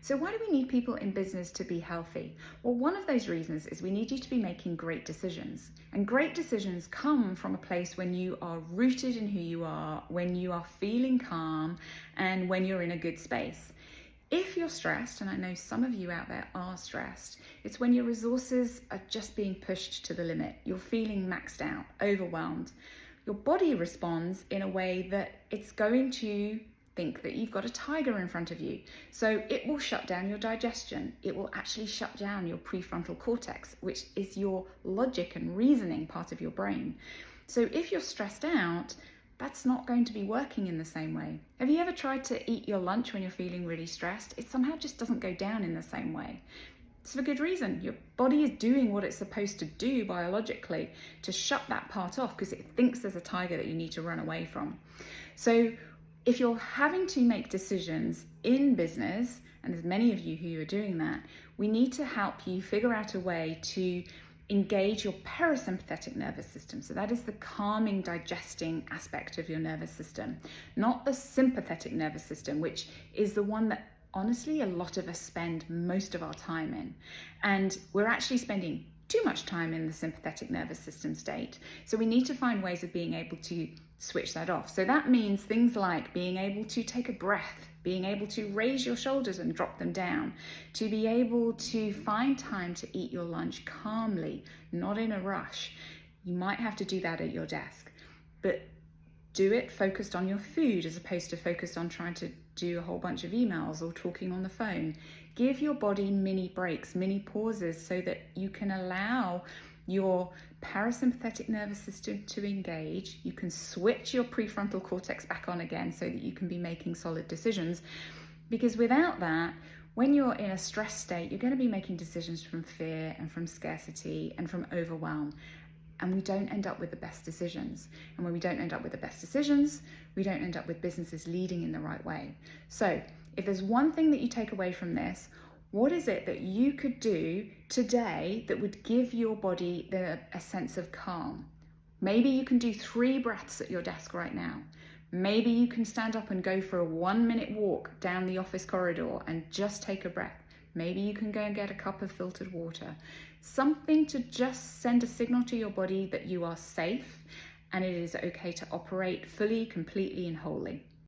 So why do we need people in business to be healthy? Well, one of those reasons is we need you to be making great decisions. And great decisions come from a place when you are rooted in who you are, when you are feeling calm, and when you're in a good space. If you're stressed, and I know some of you out there are stressed, it's when your resources are just being pushed to the limit. You're feeling maxed out, overwhelmed. Your body responds in a way that it's going to think that you've got a tiger in front of you. So it will shut down your digestion. It will actually shut down your prefrontal cortex, which is your logic and reasoning part of your brain. So if you're stressed out, that's not going to be working in the same way. Have you ever tried to eat your lunch when you're feeling really stressed? It somehow just doesn't go down in the same way. It's for good reason. Your body is doing what it's supposed to do biologically to shut that part off because it thinks there's a tiger that you need to run away from. So if you're having to make decisions in business, and there's many of you who are doing that, we need to help you figure out a way to engage your parasympathetic nervous system. So that is the calming, digesting aspect of your nervous system, not the sympathetic nervous system, which is the one that honestly a lot of us spend most of our time in. And we're actually spending too much time in the sympathetic nervous system state. So we need to find ways of being able to switch that off. So that means things like being able to take a breath, being able to raise your shoulders and drop them down, to be able to find time to eat your lunch calmly, not in a rush. You might have to do that at your desk, but do it focused on your food as opposed to focused on trying to do a whole bunch of emails or talking on the phone. Give your body mini breaks, mini pauses so that you can allow your parasympathetic nervous system to engage. You can switch your prefrontal cortex back on again so that you can be making solid decisions. Because without that, when you're in a stress state, you're going to be making decisions from fear and from scarcity and from overwhelm. And we don't end up with the best decisions. And when we don't end up with the best decisions, we don't end up with businesses leading in the right way. So if there's one thing that you take away from this, what is it that you could do today that would give your body a sense of calm? Maybe you can do 3 breaths at your desk right now. Maybe you can stand up and go for a 1-minute walk down the office corridor and just take a breath. Maybe you can go and get a cup of filtered water. Something to just send a signal to your body that you are safe and it is okay to operate fully, completely, and wholly.